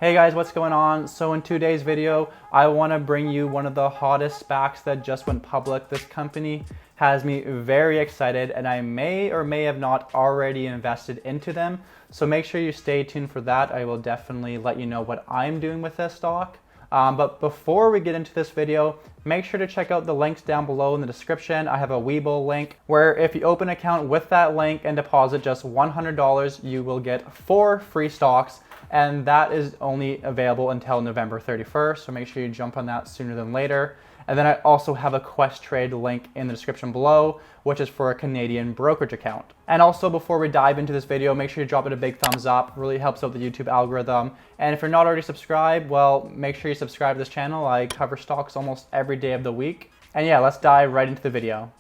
Hey guys, what's going on? So in today's video, I want to bring you one of the hottest SPACs that just went public. This company has me very excited and I may or may have not already invested into them. So make sure you stay tuned for that. I will definitely let you know what I'm doing with this stock. But before we get into this video, make sure to check out the links down below in the description. I have a Webull link where if you open an account with that link and deposit just $100, you will get 4 free stocks. And that is only available until November 31st. So make sure you jump on that sooner than later. And then I also have a Quest Trade link in the description below, which is for a Canadian brokerage account. And also before we dive into this video, make sure you drop it a big thumbs up. Really helps out the YouTube algorithm. And if you're not already subscribed, well, make sure you subscribe to this channel. I cover stocks almost every day of the week. And yeah, let's dive right into the video.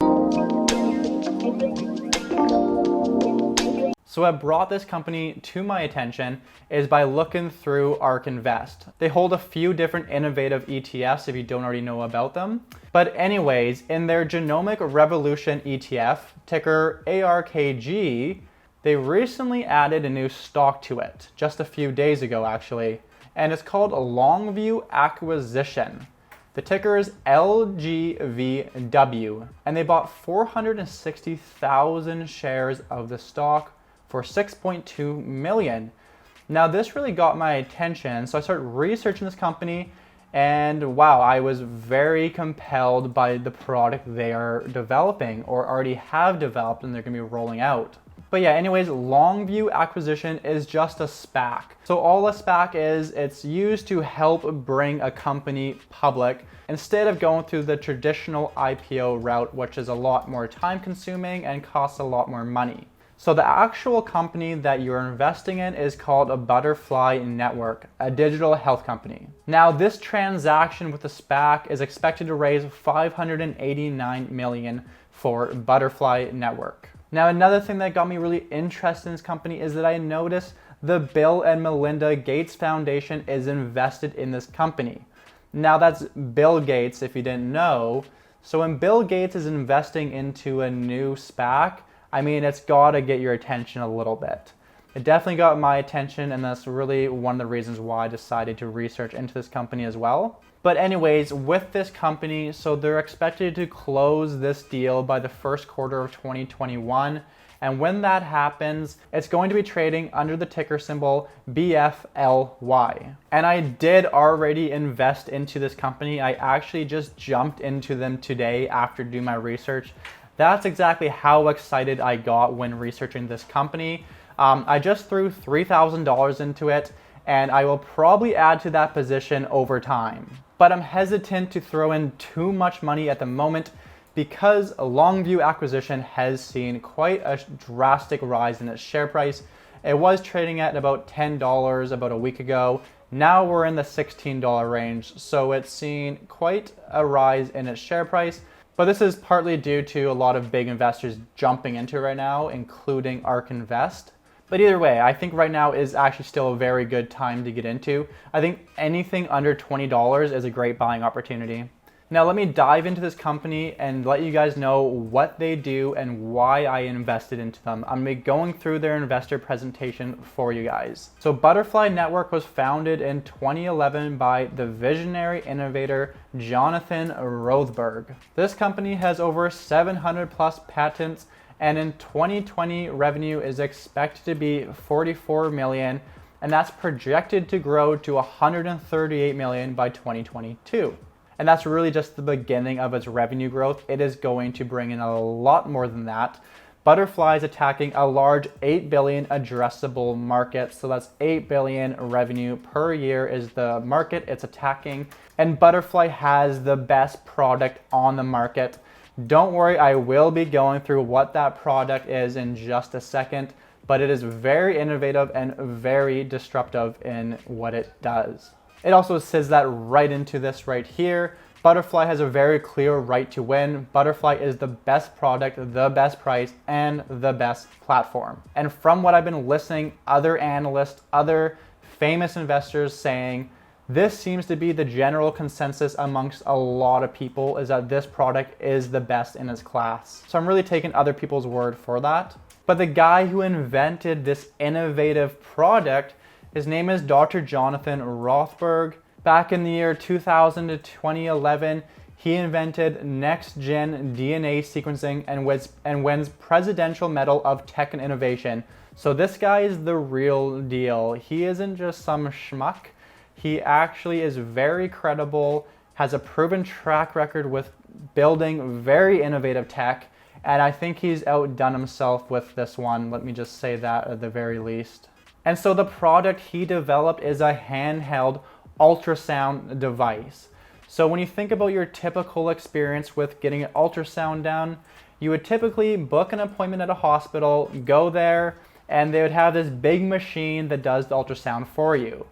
So what brought this company to my attention is by looking through ARK Invest. They hold a few different innovative ETFs if you don't already know about them. But anyways, in their Genomic Revolution ETF, ticker ARKG, they recently added a new stock to it, just a few days ago actually, and it's called Longview Acquisition. The ticker is LGVW, and they bought 460,000 shares of the stock for $6.2 million. Now this really got my attention, so I started researching this company and wow, I was very compelled by the product they are developing or already have developed and they're gonna be rolling out. But yeah, anyways, Longview Acquisition is just a SPAC. So all a SPAC is, it's used to help bring a company public instead of going through the traditional IPO route, which is a lot more time consuming and costs a lot more money. So the actual company that you're investing in is called a Butterfly Network, a digital health company. Now this transaction with the SPAC is expected to raise $589 million for Butterfly Network. Now another thing that got me really interested in this company is that I noticed the Bill and Melinda Gates Foundation is invested in this company. Now that's Bill Gates if you didn't know. So when Bill Gates is investing into a new SPAC, I mean, it's gotta get your attention a little bit. It definitely got my attention, and that's really one of the reasons why I decided to research into this company as well. But anyways, with this company, so they're expected to close this deal by the first quarter of 2021. And when that happens, it's going to be trading under the ticker symbol BFLY. And I did already invest into this company. I actually just jumped into them today after doing my research. That's exactly how excited I got when researching this company. I just threw $3,000 into it, and I will probably add to that position over time. But I'm hesitant to throw in too much money at the moment because Longview Acquisition has seen quite a drastic rise in its share price. It was trading at about $10 about a week ago. Now we're in the $16 range, so it's seen quite a rise in its share price. But this is partly due to a lot of big investors jumping into it right now, including ARK Invest. But either way, I think right now is actually still a very good time to get into. I think anything under $20 is a great buying opportunity. Now let me dive into this company and let you guys know what they do and why I invested into them. I'm gonna be going through their investor presentation for you guys. So Butterfly Network was founded in 2011 by the visionary innovator Jonathan Rothberg. This company has over 700 plus patents, and in 2020 revenue is expected to be $44 million, and that's projected to grow to $138 million by 2022. And that's really just the beginning of its revenue growth. It is going to bring in a lot more than that. Butterfly is attacking a large 8 billion addressable market. So that's 8 billion revenue per year is the market it's attacking. And Butterfly has the best product on the market. Don't worry, I will be going through what that product is in just a second, but it is very innovative and very disruptive in what it does. It also says that right into this right here. Butterfly has a very clear right to win. Butterfly is the best product, the best price, and the best platform. And from what I've been listening, other analysts, other famous investors saying, this seems to be the general consensus amongst a lot of people is that this product is the best in its class. So I'm really taking other people's word for that. But the guy who invented this innovative product His name is Dr. Jonathan Rothberg. Back in the year 2000 to 2011, he invented next-gen DNA sequencing and wins Presidential Medal of Tech and Innovation. So this guy is the real deal. He isn't just some schmuck. He actually is very credible, has a proven track record with building very innovative tech, and I think he's outdone himself with this one. Let me just say that at the very least. And so the product he developed is a handheld ultrasound device. So when you think about your typical experience with getting an ultrasound done, you would typically book an appointment at a hospital, go there, and they would have this big machine that does the ultrasound for you.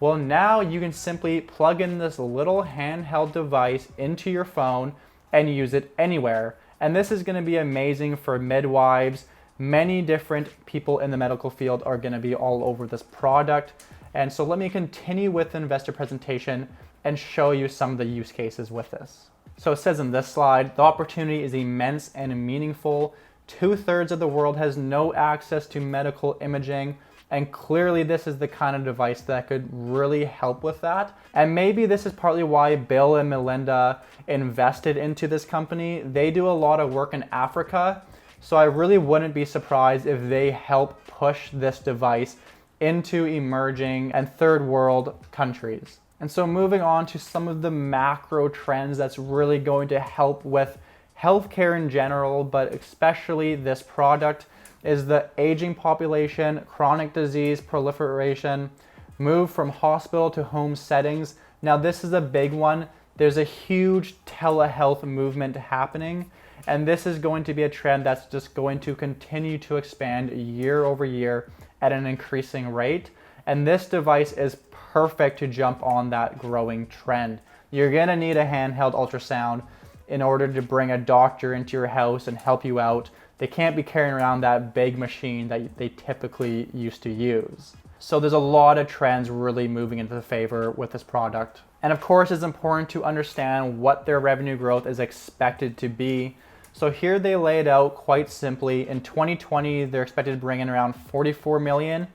Well, now you can simply plug in this little handheld device into your phone and use it anywhere. And this is going to be amazing for midwives. Many different people in the medical field are going to be all over this product. And so let me continue with the investor presentation and show you some of the use cases with this. So it says in this slide, the opportunity is immense and meaningful. 2/3 of the world has no access to medical imaging. And clearly this is the kind of device that could really help with that. And maybe this is partly why Bill and Melinda invested into this company. They do a lot of work in Africa. So I really wouldn't be surprised if they help push this device into emerging and third world countries. And so moving on to some of the macro trends that's really going to help with healthcare in general, but especially this product, is the aging population, chronic disease proliferation, move from hospital to home settings. Now this is a big one. There's a huge telehealth movement happening, and this is going to be a trend that's just going to continue to expand year over year at an increasing rate. And this device is perfect to jump on that growing trend. You're gonna need a handheld ultrasound in order to bring a doctor into your house and help you out. They can't be carrying around that big machine that they typically used to use. So there's a lot of trends really moving into the favor with this product. And of course, it's important to understand what their revenue growth is expected to be. So here they lay it out quite simply. In 2020, they're expected to bring in around 44 million.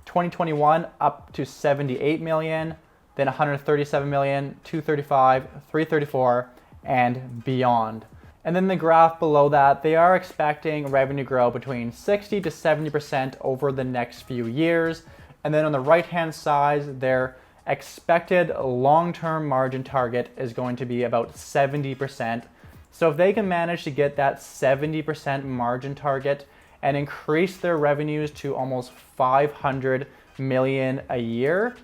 2021 up to 78 million, then 137 million, 235, 334, and beyond. And then the graph below that, they are expecting revenue growth between 60 to 70% over the next few years. And then on the right-hand side, their expected long-term margin target is going to be about 70%. So if they can manage to get that 70% margin target and increase their revenues to almost 500 million a year,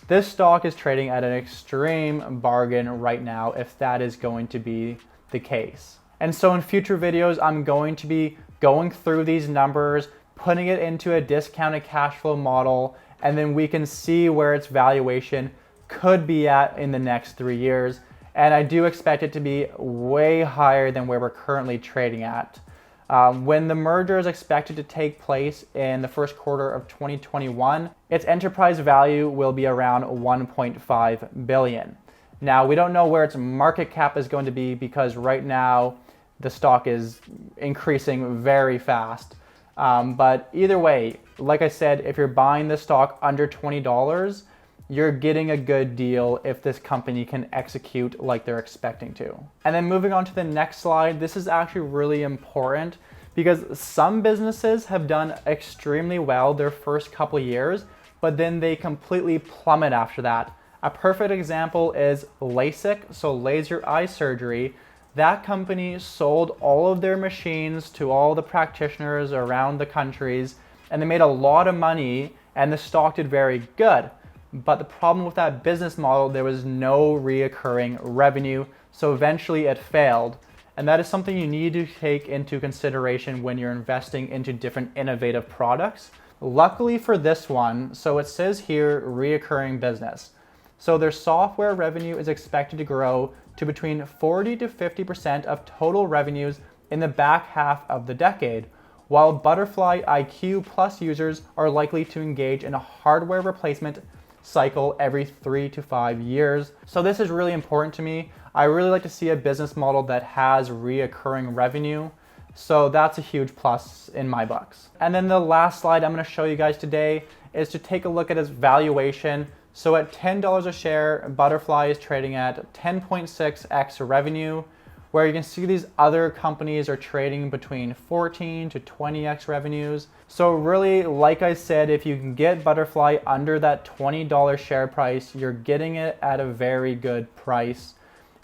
this stock is trading at an extreme bargain right now if that is going to be the case. And so in future videos, I'm going to be going through these numbers, putting it into a discounted cash flow model, and then we can see where its valuation could be at in the next 3 years. And I do expect it to be way higher than where we're currently trading at. When the merger is expected to take place in the first quarter of 2021, its enterprise value will be around 1.5 billion. Now, we don't know where its market cap is going to be because right now the stock is increasing very fast. But either way, like I said, if you're buying this stock under $20, you're getting a good deal if this company can execute like they're expecting to. And then moving on to the next slide, this is actually really important because some businesses have done extremely well their first couple years, but then they completely plummet after that. A perfect example is LASIK, so laser eye surgery. That company sold all of their machines to all the practitioners around the countries, and they made a lot of money, and the stock did very good. But the problem with that business model, there was no reoccurring revenue, so eventually it failed. And that is something you need to take into consideration when you're investing into different innovative products. Luckily for this one, so it says here, reoccurring business. So their software revenue is expected to grow to between 40 to 50% of total revenues in the back half of the decade, while Butterfly iQ Plus users are likely to engage in a hardware replacement cycle every 3 to 5 years. So this is really important to me. I really like to see a business model that has reoccurring revenue. So that's a huge plus in my books. And then the last slide I'm going to show you guys today is to take a look at its valuation. So at $10 a share, Butterfly is trading at 10.6x revenue, where you can see these other companies are trading between 14 to 20x revenues. So really, like I said, if you can get Butterfly under that $20 share price, you're getting it at a very good price.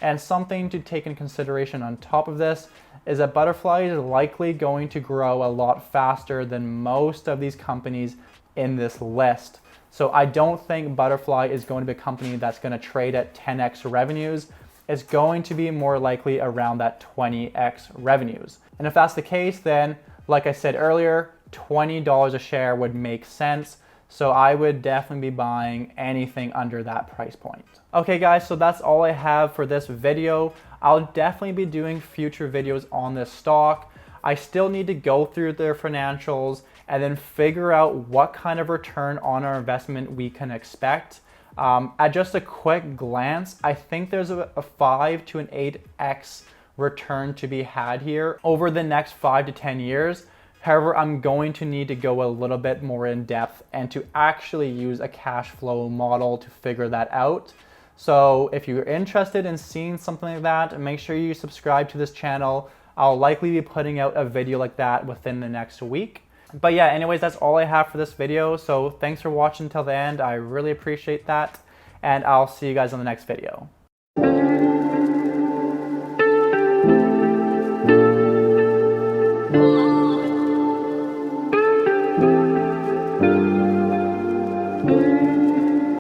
And something to take into consideration on top of this is that Butterfly is likely going to grow a lot faster than most of these companies in this list. So I don't think Butterfly is going to be a company that's going to trade at 10x revenues. It's going to be more likely around that 20x revenues. And if that's the case, then like I said earlier, $20 a share would make sense. So I would definitely be buying anything under that price point. Okay guys, so that's all I have for this video. I'll definitely be doing future videos on this stock. I still need to go through their financials and then figure out what kind of return on our investment we can expect. At just a quick glance, I think there's a 5 to an 8x return to be had here over the next 5 to 10 years. However, I'm going to need to go a little bit more in depth and to actually use a cash flow model to figure that out. So if you're interested in seeing something like that, make sure you subscribe to this channel. I'll likely be putting out a video like that within the next week. But yeah, anyways, that's all I have for this video. So thanks for watching till the end. I really appreciate that. And I'll see you guys on the next video.